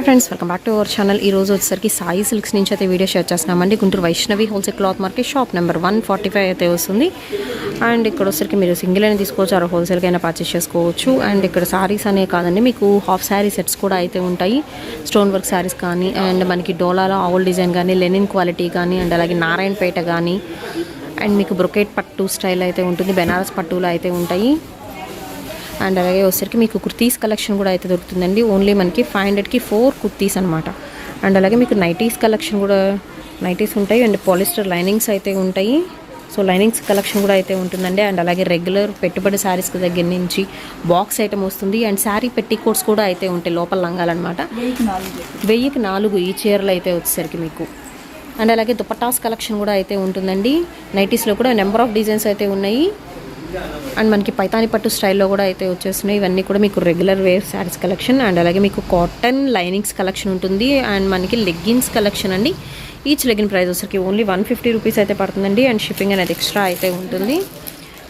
Friends, welcome back to our channel. ఈ రోజు వచ్చేసరికి సాయి సిల్క్స్ నుంచి అయితే వీడియో షేర్ చేస్తున్నామండి. Guntur Vaishnavi wholesale cloth market shop number 145 అయితే వస్తుంది. అండ్ ఇక్కడ వచ్చేసరికి మీరు సింగిల్ అయినా తీసుకోవచ్చు, ఆరు హోల్సేల్కి అయినా పర్చేస్ చేసుకోవచ్చు. అండ్ ఇక్కడ సారీస్ అనే కాదండి, మీకు హాఫ్ శారీ సెట్స్ కూడా అయితే ఉంటాయి. స్టోన్ వర్క్ శారీస్ కానీ, అండ్ మనకి డోలాలో ఆవుల్ డిజైన్ కానీ, లెనిన్ క్వాలిటీ కానీ, అండ్ అలాగే నారాయణపేట కానీ, అండ్ మీకు బ్రొకేట్ పట్టు స్టైల్ అయితే ఉంటుంది, బెనారస్ పట్టులో అయితే ఉంటాయి. అండ్ అలాగే వచ్చేసరికి మీకు కుర్తీస్ కలెక్షన్ కూడా అయితే దొరుకుతుందండి. ఓన్లీ మనకి 500కి 4 కుర్తీస్ అనమాట. అండ్ అలాగే మీకు నైటీస్ కలెక్షన్ కూడా నైటీస్ ఉంటాయి. అండ్ పాలిస్టర్ లైనింగ్స్ అయితే ఉంటాయి. సో లైనింగ్స్ కలెక్షన్ కూడా అయితే ఉంటుందండి. అండ్ అలాగే రెగ్యులర్ పెట్టుబడి శారీస్ దగ్గర నుంచి బాక్స్ ఐటమ్ వస్తుంది. అండ్ శారీ పెట్టికోట్స్ కూడా అయితే ఉంటాయి, లోపల లంగాలన్నమాట. 1000కి 4 ఈ చీరలు అయితే వచ్చేసరికి మీకు. అండ్ అలాగే దుపట్టాస్ కలెక్షన్ కూడా అయితే ఉంటుందండి. నైటీస్లో కూడా నెంబర్ ఆఫ్ డిజైన్స్ అయితే ఉన్నాయి. అండ్ మనకి పైతాని పట్టు స్టైల్లో కూడా అయితే వచ్చేస్తున్నాయి. ఇవన్నీ కూడా మీకు regular wear sarees collection. And అలాగే మీకు కాటన్ లైనింగ్స్ కలెక్షన్ ఉంటుంది. అండ్ మనకి లెగ్గిన్స్ కలెక్షన్ అండి. ఈచ్ లెగ్గిన్ ప్రైస్ వచ్చరికి ఓన్లీ 150 రూపీస్ అయితే పడుతుందండి. అండ్ షిప్పింగ్ అనేది ఎక్స్ట్రా అయితే ఉంటుంది.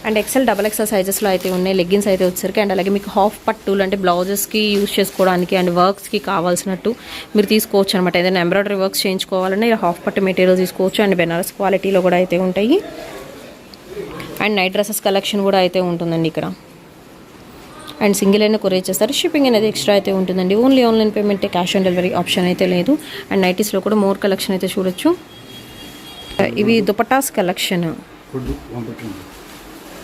అండ్ XL, XXL సైజెస్లో అయితే ఉన్నాయి లెగ్గిన్స్ అయితే వచ్చరికి. అండ్ అలాగే మీకు హాఫ్ పట్టులు అంటే బ్లౌజెస్కి యూజ్ చేసుకోవడానికి అండ్ వర్క్స్కి కావాల్సినట్టు మీరు తీసుకోవచ్చు అనమాట. ఏదైనా ఎంబ్రాయిడరీ వర్క్స్ చేయించుకోవాలన్నా హాఫ్ పట్టు మెటీరియల్ తీసుకోవచ్చు. అండ్ బెనారస్ క్వాలిటీలో కూడా అయితే ఉంటాయి. అండ్ నైట్ డ్రెస్సెస్ కలెక్షన్ కూడా అయితే ఉంటుందండి ఇక్కడ. అండ్ సింగిల్ అయినా కొరియర్ చేస్తారు, షిప్పింగ్ అనేది ఎక్స్ట్రా అయితే ఉంటుందండి. Only online payment, cash on delivery option అయితే లేదు. అండ్ నైటీస్లో కూడా మోర్ కలెక్షన్ అయితే చూడొచ్చు. ఇవి దుపటాస్ కలెక్షన్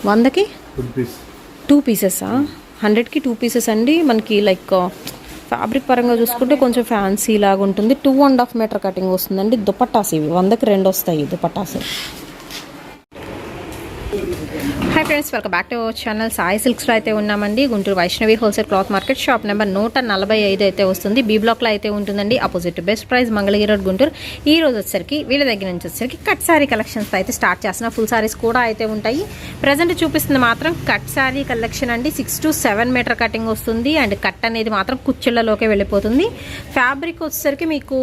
100కి 2 పీసెసా? 100కి 2 పీసెస్ అండి. మనకి లైక్ ఫ్యాబ్రిక్ పరంగా చూసుకుంటే కొంచెం ఫ్యాన్సీ లాగా ఉంటుంది. 2.5 మీటర్ కటింగ్ వస్తుందండి. దుపట్టాస్ ఇవి 100కి 2 వస్తాయి dupattas. Hi friends, welcome back to our channel. Sai సిల్క్స్లో అయితే ఉన్నామండి. Guntur Vaishnavi wholesale cloth market shop number 145 అయితే వస్తుంది. బీ బ్లాక్లో అయితే ఉంటుందండి. Opposite best price, Mangalagiri road, Guntur. ఈ రోజు వచ్చేసరికి వీళ్ళ దగ్గర నుంచి వచ్చేసరికి కట్ శారీ కలెక్షన్స్ అయితే స్టార్ట్ చేస్తున్న. ఫుల్ శారీస్ కూడా అయితే ఉంటాయి. ప్రజెంట్ చూపిస్తుంది మాత్రం కట్ శారీ కలెక్షన్ అండి. 6 to 7 మీటర్ కటింగ్ వస్తుంది. అండ్ కట్ అనేది మాత్రం కుచ్చిళ్లలోకి వెళ్ళిపోతుంది. ఫ్యాబ్రిక్ వచ్చేసరికి మీకు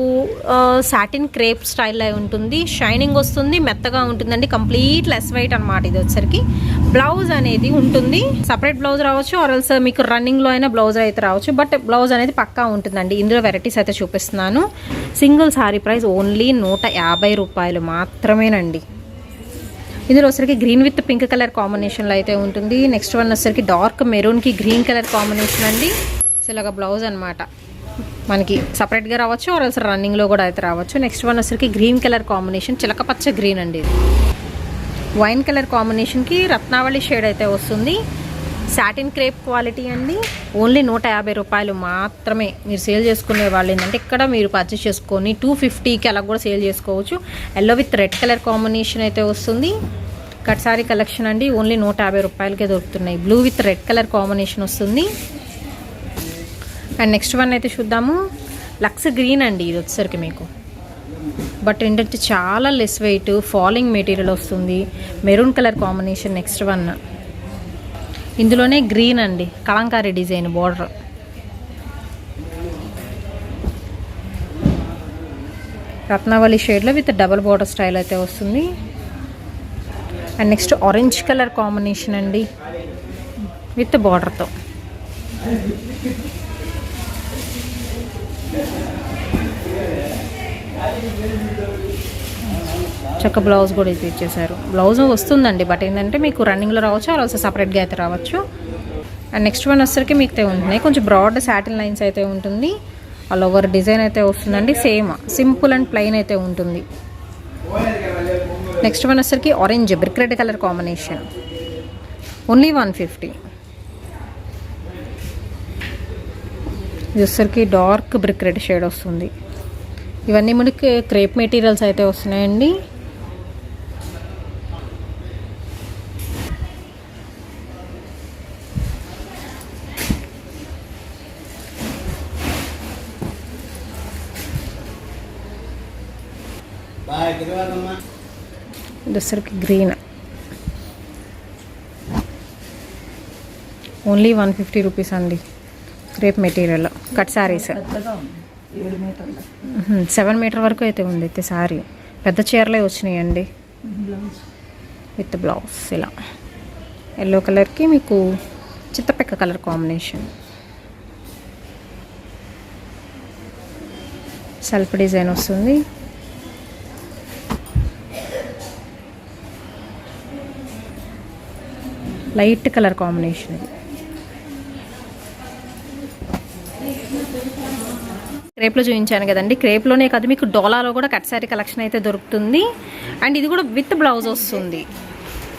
సాటిన్ క్రేప్ స్టైల్లో ఉంటుంది. షైనింగ్ వస్తుంది, మెత్తగా ఉంటుందండి. కంప్లీట్ లెస్ వెయిట్ అనమాట. ఇది వచ్చేసరికి బ్లౌజ్ అనేది ఉంటుంది. సపరేట్ బ్లౌజ్ రావచ్చు, ఆర్ఎల్స్ మీకు రన్నింగ్లో అయినా బ్లౌజ్ అయితే రావచ్చు. బట్ బ్లౌజ్ అనేది పక్కా ఉంటుందండి. ఇందులో వెరైటీస్ అయితే చూపిస్తున్నాను. సింగిల్ శారీ ప్రైస్ ఓన్లీ 150 రూపాయలు మాత్రమేనండి. ఇందులో వచ్చరికి గ్రీన్ విత్ పింక్ కలర్ కాంబినేషన్లో అయితే ఉంటుంది. నెక్స్ట్ వన్ వచ్చరికి డార్క్ మెరూన్కి గ్రీన్ కలర్ కాంబినేషన్ అండి. సో ఇలాగ బ్లౌజ్ అనమాట. మనకి సపరేట్గా రావచ్చు, ఆర్ఎల్స్ రన్నింగ్లో కూడా అయితే రావచ్చు. నెక్స్ట్ వన్ వచ్చరికి గ్రీన్ కలర్ కాంబినేషన్, చిలకపచ్చ గ్రీన్ అండి. ఇది వైన్ కలర్ కాంబినేషన్కి రత్నావళి షేడ్ అయితే వస్తుంది. సాటిన్ క్రేప్ క్వాలిటీ అండి. ఓన్లీ 150 రూపాయలు మాత్రమే. మీరు సేల్ చేసుకునే వాళ్ళు ఏంటంటే ఇక్కడ మీరు పర్చేస్ చేసుకొని 250కి అలా కూడా సేల్ చేసుకోవచ్చు. Yellow with red colour combination అయితే వస్తుంది. కట్ సారీ కలెక్షన్ అండి. ఓన్లీ 150 రూపాయలకే దొరుకుతున్నాయి. Blue with red colour combination వస్తుంది. అండ్ నెక్స్ట్ వన్ అయితే చూద్దాము. లక్స్ గ్రీన్ అండి. ఇది వచ్చేసరికి మీకు బట్ ఏంటంటే చాలా లెస్ వెయిట్, ఫాలింగ్ మెటీరియల్ వస్తుంది. Maroon colour combination. Next one ఇందులోనే గ్రీన్ అండి, కలంకారీ డిజైన్ బోర్డర్. రత్నావళి షేడ్లో విత్ డబల్ బోర్డర్ స్టైల్ అయితే వస్తుంది. And next orange colour combination అండి విత్ బోర్డర్తో. చక్క బ్లౌజ్ కూడా అయితే ఇచ్చేసారు. బ్లౌజ్ వస్తుందండి, బట్ ఏంటంటే మీకు రన్నింగ్లో రావచ్చు, అలా సపరేట్గా అయితే రావచ్చు. అండ్ నెక్స్ట్ వన్ వచ్చరికి మీకు ఉంటుంది కొంచెం బ్రాడ్ సాటిన్ లైన్స్ అయితే ఉంటుంది. ఆల్ ఓవర్ డిజైన్ అయితే వస్తుందండి. సేమ్ సింపుల్ అండ్ ప్లెయిన్ అయితే ఉంటుంది. నెక్స్ట్ వన్ వచ్చరికి orange brick red colour combination. Only 150. ఇది వచ్చరికి డార్క్ బ్రిక్ రెడ్ షేడ్ వస్తుంది. ఇవన్నీ మనకి క్రేప్ మెటీరియల్స్ అయితే వస్తున్నాయండి. దసరికి గ్రీన్ ఓన్లీ 150 రూపీస్ అండి. Crepe material cut sarees 7 meter వరకు అయితే ఉంది. అయితే శారీ పెద్ద చీరలే వచ్చినాయండి విత్ బ్లౌజ్. ఇలా ఎల్లో కలర్కి మీకు చిత్తపెక్క కలర్ కాంబినేషన్. సెల్ఫ్ డిజైన్ వస్తుంది. లైట్ కలర్ కాంబినేషన్ ఇది. క్రేప్లో చూపించాను కదండి, క్రేప్లోనే కాదు మీకు డోలాలో కూడా కట్ శారీ కలెక్షన్ అయితే దొరుకుతుంది. అండ్ ఇది కూడా విత్ బ్లౌజ్ వస్తుంది.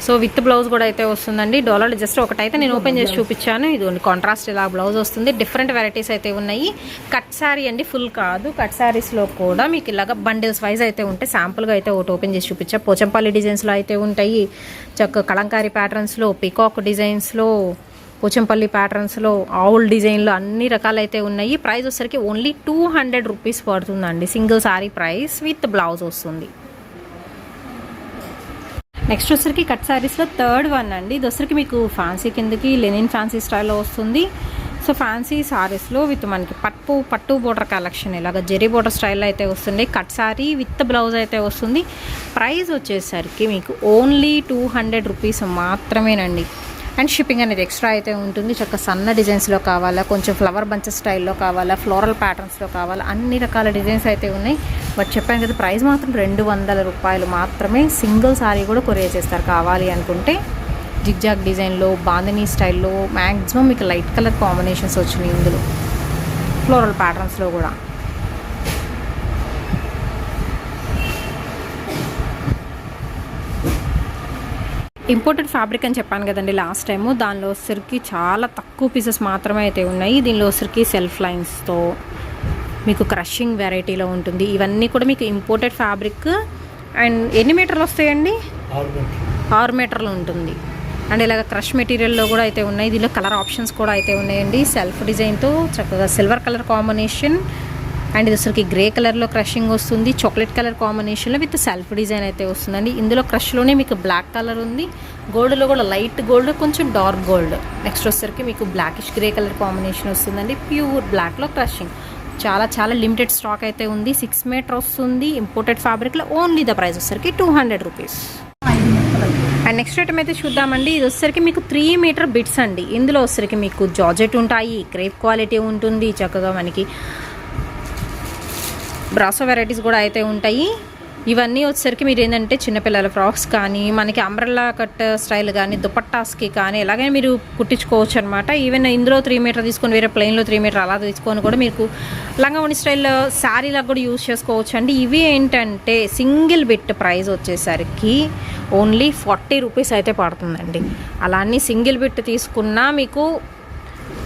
సో విత్ బ్లౌజ్ కూడా అయితే వస్తుందండి. డోలాలో జస్ట్ ఒకటైతే నేను ఓపెన్ చేసి చూపించాను. ఇది కాంట్రాస్ట్ ఇలా బ్లౌజ్ వస్తుంది. డిఫరెంట్ వెరైటీస్ అయితే ఉన్నాయి. కట్ శారీ అండి, ఫుల్ కాదు. కట్ శారీస్లో కూడా మీకు ఇలాగ బండిల్స్ వైజ్ అయితే ఉంటాయి. శాంపుల్గా అయితే ఒకటి ఓపెన్ చేసి చూపించా. పోచంపల్లి డిజైన్స్లో అయితే ఉంటాయి. చక్క కలంకారీ ప్యాటర్న్స్లో, పీకాక్ డిజైన్స్లో, పోచంపల్లి ప్యాటర్న్స్లో, ఆవుల్ డిజైన్లో అన్ని రకాలైతే ఉన్నాయి. ప్రైస్ వచ్చేసరికి ఓన్లీ 200 రూపీస్ పడుతుందండి. Single sari price with blouse వస్తుంది. నెక్స్ట్ వచ్చరికి కట్ శారీస్లో థర్డ్ వన్ అండి. ఇది వచ్చరికి మీకు ఫ్యాన్సీ కిందకి లెనిన్ ఫ్యాన్సీ స్టైల్లో వస్తుంది. సో ఫ్యాన్సీ శారీస్లో విత్ మనకి పట్టు బోర్డర్ కలెక్షన్ ఇలాగ జెరీ బోర్డర్ స్టైల్లో అయితే వస్తుంది. కట్ శారీ విత్ బ్లౌజ్ అయితే వస్తుంది. ప్రైస్ వచ్చేసరికి మీకు ఓన్లీ 200 రూపీస్ మాత్రమేనండి. అండ్ షిప్పింగ్ అనేది ఎక్స్ట్రా అయితే ఉంటుంది. చక్క సన్న డిజైన్స్లో కావాలా, కొంచెం ఫ్లవర్ బంచెస్ స్టైల్లో కావాలా, ఫ్లోరల్ ప్యాటర్న్స్లో కావాలా, అన్ని రకాల డిజైన్స్ అయితే ఉన్నాయి. బట్ చెప్పాను కదా, ప్రైస్ మాత్రం 200 రూపాయలు మాత్రమే. సింగిల్ సారీ కూడా కొరియర్ చేస్తారు కావాలి అనుకుంటే. జిగ్జాగ్ డిజైన్లో, బాందినీ స్టైల్లో మ్యాక్సిమం మీకు లైట్ కలర్ కాంబినేషన్స్ వచ్చినాయి ఇందులో, ఫ్లోరల్ ప్యాటర్న్స్లో కూడా. ఇంపోర్టెడ్ ఫ్యాబ్రిక్ అని చెప్పాను కదండి లాస్ట్ టైము. దానిలో వచ్చరికి చాలా తక్కువ పీసెస్ మాత్రమే అయితే ఉన్నాయి. దీనిలో వచ్చరికి సెల్ఫ్ లైన్స్తో మీకు క్రషింగ్ వెరైటీలో ఉంటుంది. ఇవన్నీ కూడా మీకు ఇంపోర్టెడ్ ఫ్యాబ్రిక్. అండ్ ఎన్ని మీటర్లు వస్తాయండి? 6 మీటర్లు ఉంటుంది. అండ్ ఇలాగ క్రష్ మెటీరియల్లో కూడా అయితే ఉన్నాయి. దీనిలో కలర్ ఆప్షన్స్ కూడా అయితే ఉన్నాయండి. సెల్ఫ్ డిజైన్తో చక్కగా సిల్వర్ కలర్ కాంబినేషన్. అండ్ ఇది వచ్చరికి గ్రే కలర్లో క్రషింగ్ వస్తుంది. చాక్లెట్ కలర్ కాంబినేషన్లో విత్ సెల్ఫ్ డిజైన్ అయితే వస్తుందండి. ఇందులో క్రష్లోనే మీకు బ్లాక్ కలర్ ఉంది. గోల్డ్లో కూడా లైట్ గోల్డ్, కొంచెం డార్క్ గోల్డ్. నెక్స్ట్ వచ్చరికి మీకు బ్లాకిష్ గ్రే కలర్ కాంబినేషన్ వస్తుందండి. ప్యూర్ బ్లాక్లో క్రషింగ్. చాలా చాలా లిమిటెడ్ స్టాక్ అయితే ఉంది. 6 మీటర్ వస్తుంది. ఇంపోర్టెడ్ ఫ్యాబ్రిక్లో ఓన్లీ ద ప్రైస్ వచ్చరికి 200 రూపీస్. అండ్ నెక్స్ట్ ఐటమ్ అయితే చూద్దామండి. ఇది వచ్చరికి మీకు 3 మీటర్ బిట్స్ అండి. ఇందులో వచ్చరికి మీకు జార్జెట్ ఉంటాయి, క్రేప్ క్వాలిటీ ఉంటుంది. చక్కగా మనకి బ్రాసో వెరైటీస్ కూడా అయితే ఉంటాయి. ఇవన్నీ వచ్చేసరికి మీరు ఏంటంటే చిన్నపిల్లల ఫ్రాక్స్ కానీ, మనకి అంబ్రెల్లా కట్ స్టైల్ కానీ, దుపట్టాస్కి కానీ ఎలాగైనా మీరు కుట్టించుకోవచ్చు అనమాట. ఈవెన్ ఇందులో 3 మీటర్ తీసుకొని వేరే ప్లెయిన్లో 3 మీటర్ అలా తీసుకొని కూడా మీకు లంగావోణి స్టైల్ శారీలాగా కూడా యూజ్ చేసుకోవచ్చు అండి. ఇవి ఏంటంటే సింగిల్ బిట్ ప్రైస్ వచ్చేసరికి ఓన్లీ 40 రూపీస్ అయితే పడుతుందండి. అలా అన్ని సింగిల్ బిట్ తీసుకున్నా మీకు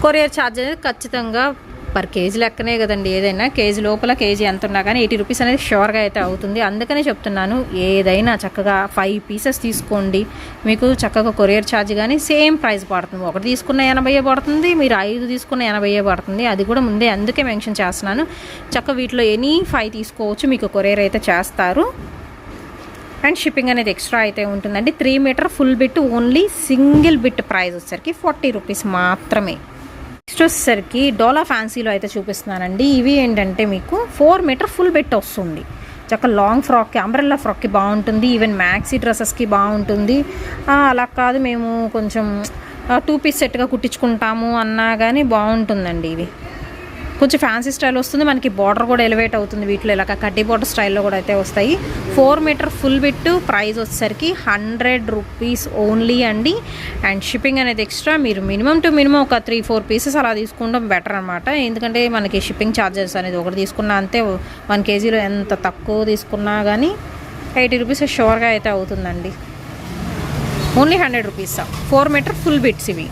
కొరియర్ ఛార్జ్ అనేది ఖచ్చితంగా పర్ కేజీ లెక్కనే కదండి. ఏదైనా కేజీ లోపల కేజీ ఎంత ఉన్నా కానీ 80 రూపీస్ అనేది షూర్గా అయితే అవుతుంది. అందుకనే చెప్తున్నాను, ఏదైనా చక్కగా 5 పీసెస్ తీసుకోండి, మీకు చక్కగా కొరియర్ ఛార్జ్ కానీ సేమ్ ప్రైస్ పడుతుంది. ఒకటి తీసుకున్న 80 పడుతుంది, మీరు 5 తీసుకున్న 80 పడుతుంది. అది కూడా ముందే అందుకే మెన్షన్ చేస్తున్నాను. చక్కగా వీటిలో ఎనీ 5 తీసుకోవచ్చు, మీకు కొరియర్ అయితే చేస్తారు. అండ్ షిప్పింగ్ అనేది ఎక్స్ట్రా అయితే ఉంటుందండి. 3 meter full bit only single bit price వచ్చేసరికి 40 రూపీస్ మాత్రమే. నెక్స్ట్ వచ్చేసరికి డోలా ఫ్యాన్సీలో అయితే చూపిస్తున్నానండి. ఇవి ఏంటంటే మీకు 4 మీటర్ ఫుల్ బిట్ వస్తుంది. చక్కగా లాంగ్ ఫ్రాక్కి, అంబ్రెల్లా ఫ్రాక్కి బాగుంటుంది. ఈవెన్ మ్యాక్సీ డ్రెస్సెస్కి బాగుంటుంది. అలా కాదు మేము కొంచెం 2 పీస్ సెట్గా కుట్టించుకుంటాము అన్నా కానీ బాగుంటుందండి. ఇది కొంచెం ఫ్యాన్సీ స్టైల్ వస్తుంది. మనకి బార్డర్ కూడా ఎలివేట్ అవుతుంది. వీటిలో ఇలా కడ్డీ బార్డర్ స్టైల్లో కూడా అయితే వస్తాయి. 4 మీటర్ ఫుల్ బిట్ ప్రైస్ వచ్చేసరికి 100 రూపీస్ ఓన్లీ అండి. అండ్ షిప్పింగ్ అనేది ఎక్స్ట్రా. మీరు మినిమం టు మినిమం ఒక 3-4 పీసెస్ అలా తీసుకుంటాం బెటర్ అనమాట. ఎందుకంటే మనకి షిప్పింగ్ ఛార్జెస్ అనేది ఒకటి తీసుకున్నా అంతే. 1 కేజీలో ఎంత తక్కువ తీసుకున్నా కానీ 80 రూపీస్ షూర్గా అయితే అవుతుందండి. Only 100 rupees 4 meter full bits ఇవి.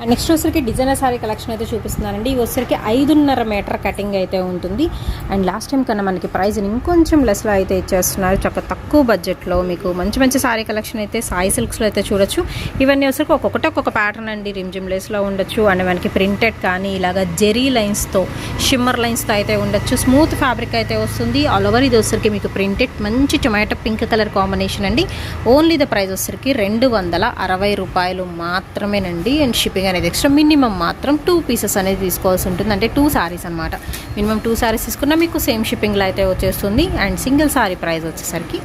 అండ్ నెక్స్ట్ వచ్చరికి డిజైనర్ సారీ కలెక్షన్ అయితే చూపిస్తున్నానండి. ఇవి వచ్చరికి 5.5 మీటర్ కటింగ్ అయితే ఉంటుంది. అండ్ లాస్ట్ టైం కన్నా మనకి ప్రైస్ ఇంకొంచెం లెస్లో అయితే ఇచ్చేస్తున్నారు. చక్క తక్కువ బడ్జెట్లో మీకు మంచి మంచి సారీ కలెక్షన్ అయితే సాయి సిల్క్స్లో అయితే చూడొచ్చు. ఇవన్నీ వచ్చరికి ఒక్కొక్క ప్యాటర్న్ అండి. రిమ్జిమ్ లేస్లో ఉండొచ్చు. అండ్ మనకి ప్రింటెడ్ కానీ ఇలాగ జెరీ లైన్స్తో, షిమ్మర్ లైన్స్తో అయితే ఉండొచ్చు. స్మూత్ ఫ్యాబ్రిక్ అయితే వస్తుంది. ఆల్ ఓవర్ ఇది వచ్చరికి మీకు ప్రింటెడ్ మంచి టొమాటో పింక్ కలర్ కాంబినేషన్ అండి. ఓన్లీ ద ప్రైస్ వచ్చరికి 260 రూపాయలు మాత్రమేనండి. అండ్ షిప్పింగ్ అనేది ఎక్స్ట్రా. మినిమం మాత్రం 2 పీసెస్ అనేది తీసుకోవాల్సి ఉంటుంది. అంటే 2 సారీస్ అనమాట. మినిమం 2 సారీస్ తీసుకున్నా మీకు సేమ్ షిప్పింగ్లో అయితే వచ్చేస్తుంది. అండ్ సింగిల్ సారీ ప్రైస్ వచ్చేసరికి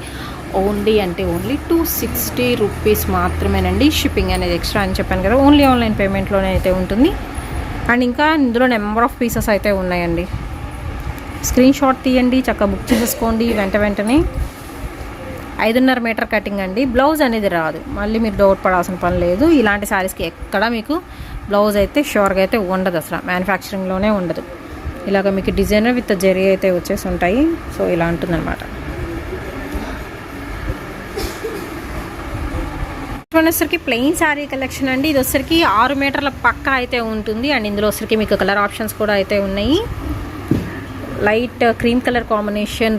ఓన్లీ 260 రూపీస్ మాత్రమేనండి. షిప్పింగ్ అనేది ఎక్స్ట్రా అని చెప్పాను కదా. ఓన్లీ ఆన్లైన్ పేమెంట్లోనే అయితే ఉంటుంది. అండ్ ఇంకా ఇందులో నెంబర్ ఆఫ్ పీసెస్ అయితే ఉన్నాయండి. స్క్రీన్ షాట్ తీయండి, చక్కగా బుక్ చేసేసుకోండి వెంటనే. 5.5 మీటర్ కటింగ్ అండి. బ్లౌజ్ అనేది రాదు, మళ్ళీ మీరు డౌట్ పడాల్సిన పని లేదు. ఇలాంటి శారీస్కి ఎక్కడ మీకు బ్లౌజ్ అయితే షూర్గా అయితే ఉండదు, అసలు మ్యానుఫ్యాక్చరింగ్లోనే ఉండదు. ఇలాగ మీకు డిజైనర్ విత్ జరీ అయితే వచ్చేసి ఉంటాయి. సో ఇలా ఉంటుందన్నమాట. వచ్చేసరికి ప్లెయిన్ శారీ కలెక్షన్ అండి. ఇది వచ్చరికి 6 మీటర్ల పక్క అయితే ఉంటుంది. అండ్ ఇందులో వచ్చరికి మీకు కలర్ ఆప్షన్స్ కూడా అయితే ఉన్నాయి. లైట్ క్రీమ్ కలర్ కాంబినేషన్,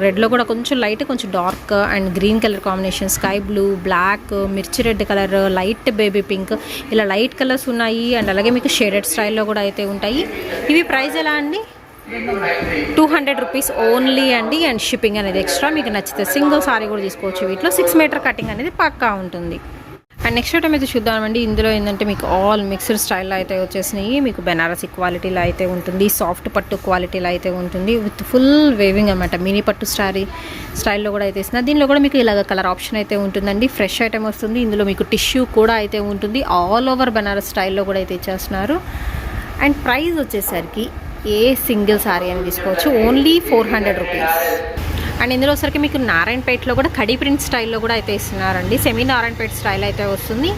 రెడ్లో కూడా కొంచెం లైట్, కొంచెం dark and green colour combination, sky blue, black, మిర్చి red colour, light baby pink, ఇలా లైట్ కలర్స్ ఉన్నాయి. అండ్ అలాగే మీకు షేడెడ్ స్టైల్లో కూడా అయితే ఉంటాయి. ఇవి ప్రైస్ ఎలా అండి? 200 రూపీస్ ఓన్లీ అండి. అండ్ షిప్పింగ్ అనేది ఎక్స్ట్రా. మీకు నచ్చితే సింగిల్ సారీ కూడా తీసుకోవచ్చు. వీటిలో 6 మీటర్ కటింగ్ అనేది పక్కా ఉంటుంది. అండ్ నెక్స్ట్ ఐటమ్ అయితే చూద్దామండి. ఇందులో ఏంటంటే మీకు ఆల్ మిక్స్డ్ స్టైల్లో అయితే వచ్చేసినాయి. మీకు బెనారసీ క్వాలిటీలో అయితే ఉంటుంది, సాఫ్ట్ పట్టు క్వాలిటీలో అయితే ఉంటుంది, విత్ ఫుల్ వేవింగ్ అనమాట. మినీ పట్టు స్టైల్లో కూడా అయితే ఇస్తున్నారు. దీనిలో కూడా మీకు ఇలాగ కలర్ ఆప్షన్ అయితే ఉంటుందండి. ఫ్రెష్ ఐటమ్ వస్తుంది. ఇందులో మీకు టిష్యూ కూడా అయితే ఉంటుంది. ఆల్ ఓవర్ బెనారస్ స్టైల్లో కూడా అయితే ఇచ్చేస్తున్నారు. అండ్ ప్రైస్ వచ్చేసరికి ఏ సింగిల్ సారీ అని తీసుకోవచ్చు, ఓన్లీ 400 రూపీస్. అండ్ ఇందులో వచ్చరికి మీకు నారాయణపేటలో కూడా కడీ ప్రింట్ స్టైల్లో కూడా అయితే ఇస్తున్నారండి. సెమీ నారాయణపేట స్టైల్ అయితే వస్తుంది.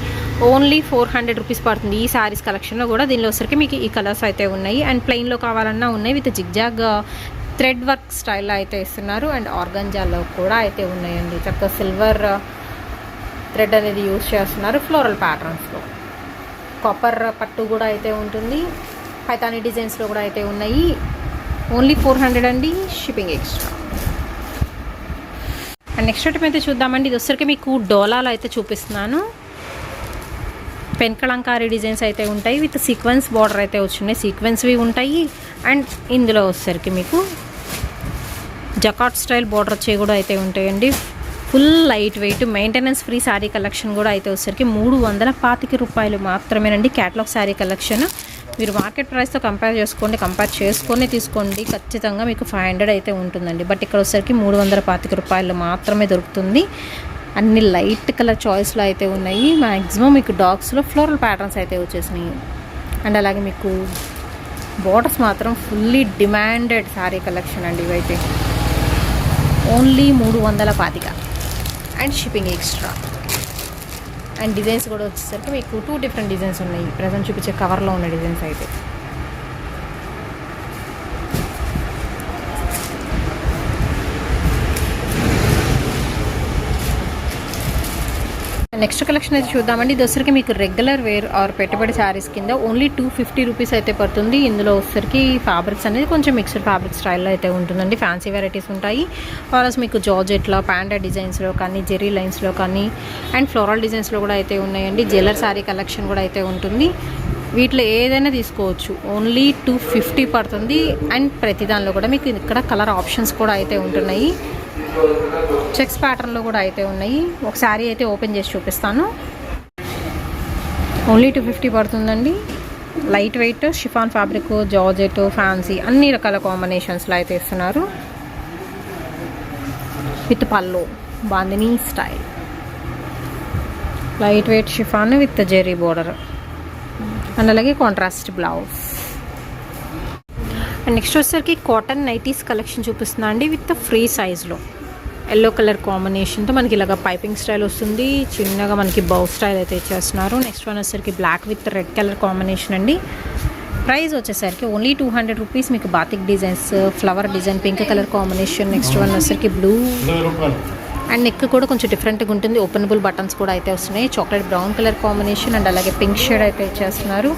ఓన్లీ 400 రూపీస్ పడుతుంది ఈ సారీస్ కలెక్షన్లో కూడా. దీనిలో వచ్చరికి మీకు ఈ కలర్స్ అయితే ఉన్నాయి. అండ్ ప్లెయిన్లో కావాలన్నా ఉన్నాయి, విత్ జిగ్జాగ్ థ్రెడ్ వర్క్ స్టైల్లో అయితే ఇస్తున్నారు. అండ్ ఆర్గంజాలో కూడా అయితే ఉన్నాయండి. చక్కగా సిల్వర్ థ్రెడ్ అనేది యూజ్ చేస్తున్నారు ఫ్లోరల్ ప్యాటర్న్స్లో. కాపర్ పట్టు కూడా అయితే ఉంటుంది. పైతానీ డిజైన్స్లో కూడా అయితే ఉన్నాయి. ఓన్లీ 400 అండి, shipping extra. And next item అయితే చూద్దామండి. ఇది వచ్చరికి మీకు డోలాలో అయితే చూపిస్తున్నాను. పెన్ కలంకారీ డిజైన్స్ అయితే ఉంటాయి, విత్ సీక్వెన్స్ బార్డర్ అయితే వచ్చినాయి. సీక్వెన్స్వి ఉంటాయి. అండ్ ఇందులో వచ్చరికి మీకు జకాట్ స్టైల్ బార్డర్ వచ్చే కూడా అయితే ఉంటాయండి. Full light weight maintenance free sari collection కూడా అయితే వచ్చరికి 325 రూపాయలు మాత్రమేనండి. Catalogue sari collection. మీరు మార్కెట్ ప్రైస్తో కంపేర్ చేసుకొని తీసుకోండి. ఖచ్చితంగా మీకు 500 అయితే ఉంటుందండి. బట్ ఇక్కడ వచ్చరికి 325 రూపాయలు మాత్రమే దొరుకుతుంది. అన్ని లైట్ కలర్ చాయిస్లో అయితే ఉన్నాయి. మ్యాక్సిమం మీకు డాగ్స్లో ఫ్లోరల్ ప్యాటర్న్స్ అయితే వచ్చేసినాయి. అండ్ అలాగే మీకు బార్డర్స్ మాత్రం ఫుల్లీ డిమాండెడ్ శారీ కలెక్షన్ అండి. ఇవైతే only 325 and shipping extra. And designs కూడా వచ్చేసరికి మీకు 2 డిఫరెంట్ డిజైన్స్ ఉన్నాయి. ప్రజెంట్ చూపించే కవర్లో ఉన్న డిజైన్స్ అయితే. నెక్స్ట్ కలెక్షన్ అయితే చూద్దామండి. ఇది వచ్చరికి మీకు రెగ్యులర్ వేర్ ఆర్ పెట్టుబడి శారీస్ కింద ఓన్లీ 250 రూపీస్ అయితే పడుతుంది. ఇందులో వచ్చరికి ఫ్యాబ్రిక్స్ అనేది కొంచెం మిక్స్డ్ ఫ్యాబ్రిక్ స్టైల్లో అయితే ఉంటుందండి. ఫ్యాన్సీ వెరైటీస్ ఉంటాయి. ఆర్ఎస్ మీకు జార్జెట్లో, ప్యాండా డిజైన్స్లో కానీ, జెరీ లైన్స్లో కానీ, అండ్ ఫ్లోరల్ డిజైన్స్లో కూడా అయితే ఉన్నాయండి. జ్యువెలర్ శారీ కలెక్షన్ కూడా అయితే ఉంటుంది. వీటిలో ఏదైనా తీసుకోవచ్చు. ఓన్లీ 250 పడుతుంది. అండ్ ప్రతి దానిలో కూడా మీకు ఇక్కడ కలర్ ఆప్షన్స్ కూడా అయితే ఉంటున్నాయి. చెక్స్ ప్యాటర్న్లో కూడా అయితే ఉన్నాయి. ఒక శారీ అయితే ఓపెన్ చేసి చూపిస్తాను. ఓన్లీ 250 పడుతుందండి. Light weight chiffon fabric, georgette, fancy అన్ని రకాల కాంబినేషన్స్లో అయితే ఇస్తున్నారు. With pallu bandhani style, light weight chiffon with zari border, and అలాగే కాంట్రాస్ట్ బ్లౌజ్. అండ్ నెక్స్ట్ వచ్చేసరికి కాటన్ నైటీస్ కలెక్షన్ చూపిస్తున్నా అండి. విత్ ఫ్రీ సైజ్లో ఎల్లో కలర్ కాంబినేషన్తో మనకి ఇలాగ పైపింగ్ స్టైల్ వస్తుంది. చిన్నగా మనకి బౌ స్టైల్ అయితే ఇచ్చేస్తున్నారు. నెక్స్ట్ వన్ వచ్చేసరికి black with red colour combination అండి. ప్రైస్ వచ్చేసరికి ఓన్లీ 200 రూపీస్. మీకు batik designs, flower design, pink colour combination. Next one వచ్చేసరికి బ్లూ అండ్ నెక్ కూడా కొంచెం డిఫరెంట్గా ఉంటుంది. ఓపెనబుల్ బటన్స్ కూడా అయితే వస్తున్నాయి. Chocolate brown colour combination and అలాగే పింక్ షేడ్ అయితే ఇచ్చేస్తున్నారు.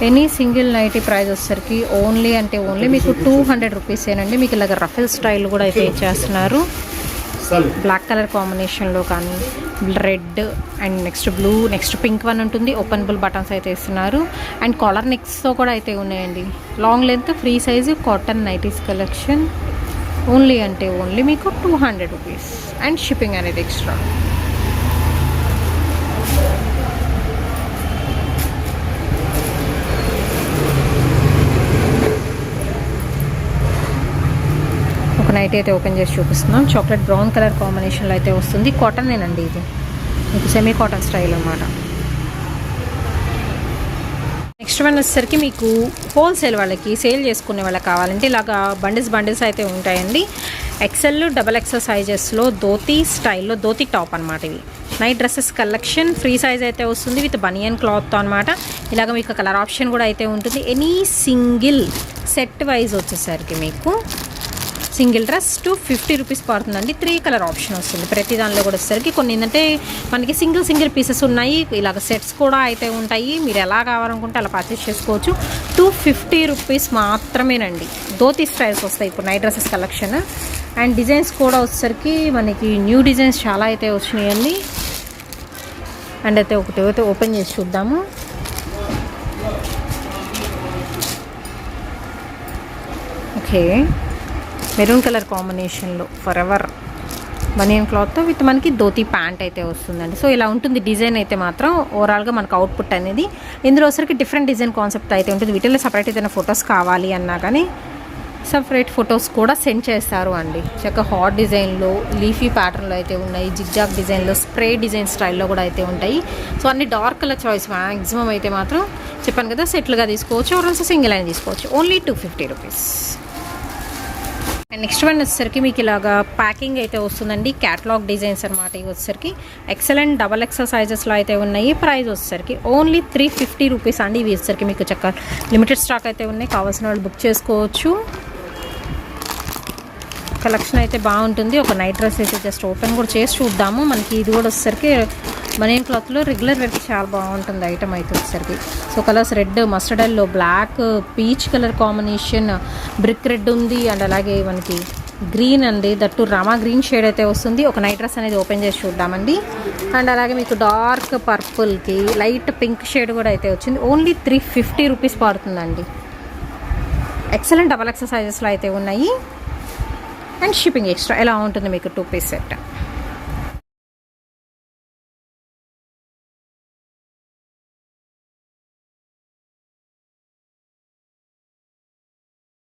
ఎనీ సింగిల్ నైటీ ప్రైస్ వచ్చేసరికి ఓన్లీ మీకు 200 రూపీసేనండి. మీకు ఇలాగ రఫెల్ స్టైల్ కూడా అయితే ఇచ్చేస్తున్నారు. బ్లాక్ కలర్ కాంబినేషన్లో కానీ, red and next blue, next pink one ఉంటుంది. ఓపెనబుల్ బటన్స్ అయితే ఇస్తున్నారు. అండ్ కాలర్ నెక్స్తో కూడా అయితే ఉన్నాయండి. Long length free size cotton nighties collection only మీకు 200 రూపీస్ అండ్ షిప్పింగ్ అనేది ఎక్స్ట్రా. ఒక నైట్ అయితే ఓపెన్ చేసి చూపిస్తున్నాం. చాక్లెట్ బ్రౌన్ కలర్ కాంబినేషన్లో అయితే వస్తుంది. కాటనేనండి ఇది, మీకు సెమీ కాటన్ స్టైల్ అన్నమాట. నెక్స్ట్ నెక్స్ట్ వన్ వచ్చేసరికి మీకు హోల్సేల్ వాళ్ళకి సేల్ చేసుకునే వాళ్ళకి కావాలంటే ఇలాగా బండిల్స్ అయితే ఉంటాయండి. ఎక్సెల్ XXL సైజెస్లో ధోతీ స్టైల్లో ధోతీ టాప్ అనమాట. ఇవి night dresses collection free size అయితే వస్తుంది విత్ బనియన్ క్లాత్తో అనమాట. ఇలాగ మీకు కలర్ ఆప్షన్ కూడా అయితే ఉంటుంది. ఎనీ సింగిల్ సెట్ వైజ్ వచ్చేసరికి మీకు సింగిల్ డ్రెస్ 250 రూపీస్ పడుతుందండి. 3 కలర్ ఆప్షన్ వస్తుంది ప్రతి దానిలో కూడా వచ్చేసరికి. కొన్ని ఏంటంటే మనకి సింగిల్ పీసెస్ ఉన్నాయి, ఇలాగ సెట్స్ కూడా అయితే ఉంటాయి. మీరు ఎలా కావాలనుకుంటే అలా పర్చేస్ చేసుకోవచ్చు. 250 రూపీస్ మాత్రమేనండి. ధోతీ స్టైల్స్ వస్తాయి ఇప్పుడు night dresses collection. And designs కూడా వచ్చేసరికి మనకి న్యూ డిజైన్స్ చాలా అయితే వచ్చినాయండి. అండ్ అయితే ఒకటి ఓపెన్ చేసి చూద్దాము. ఓకే, మెరూన్ కలర్ కాంబినేషన్లో ఫర్ ఎవర్ బనియన్ క్లాత్తో విత్ మనకి ధోతీ ప్యాంట్ అయితే వస్తుందండి. సో ఇలా ఉంటుంది డిజైన్ అయితే మాత్రం. ఓవరాల్గా మనకు అవుట్పుట్ అనేది ఇందులో వచ్చరికి డిఫరెంట్ డిజైన్ కాన్సెప్ట్ అయితే ఉంటుంది. వీటిలో సపరేట్ ఏదైనా ఫొటోస్ కావాలి అన్నా కానీ సపరేట్ ఫొటోస్ కూడా సెండ్ చేస్తారు అండి. చక్కగా హాట్ డిజైన్లో, లీఫీ ప్యాటర్న్లో అయితే ఉన్నాయి, జిగ్జాగ్ డిజైన్లో, స్ప్రే డిజైన్ స్టైల్లో కూడా అయితే ఉంటాయి. సో అన్ని డార్క్ కలర్ చాయిస్ మ్యాక్సిమం అయితే మాత్రం చెప్పాను కదా, సెట్లుగా తీసుకోవచ్చు, ఆర్ఎల్స్ సింగిల్ అయినా తీసుకోవచ్చు. Only 250 rupees. And next one వచ్చేసరికి మీకు ఇలాగా ప్యాకింగ్ అయితే వస్తుందండి. క్యాటలాగ్ డిజైన్స్ అనమాట. ఇవి వచ్చేసరికి XL అండ్ XXL సైజెస్లో అయితే ఉన్నాయి. ప్రైస్ వచ్చేసరికి ఓన్లీ 350 రూపీస్ అండి. ఇవి వచ్చేసరికి మీకు చక్కగా లిమిటెడ్ స్టాక్ అయితే ఉన్నాయి, కావాల్సిన వాళ్ళు బుక్ చేసుకోవచ్చు. కలెక్షన్ అయితే బాగుంటుంది. ఒక నైట్ డ్రెస్ అయితే జస్ట్ ఓపెన్ కూడా చేసి చూద్దాము. మనకి ఇది కూడా వచ్చేసరికి బనియన్ క్లాత్లో రెగ్యులర్ వేర్కి చాలా బాగుంటుంది ఐటమ్ అయితే వచ్చేసరికి. So colours red, mustard yellow, black, peach colour combination, brick red ఉంది. అండ్ అలాగే మనకి గ్రీన్ అండి, దట్టు రామా గ్రీన్ షేడ్ అయితే వస్తుంది. ఒక నైట్ డ్రెస్ అనేది ఓపెన్ చేసి చూద్దామండి. అండ్ అలాగే మీకు డార్క్ పర్పుల్కి లైట్ పింక్ షేడ్ కూడా అయితే వచ్చింది. ఓన్లీ 350 రూపీస్ పడుతుందండి. XL అండ్ XXL సైజెస్లో అయితే ఉన్నాయి. అండ్ షిప్పింగ్ ఎక్స్ట్రా ఎలా ఉంటుంది మీకు 2 పీస్ సెట్.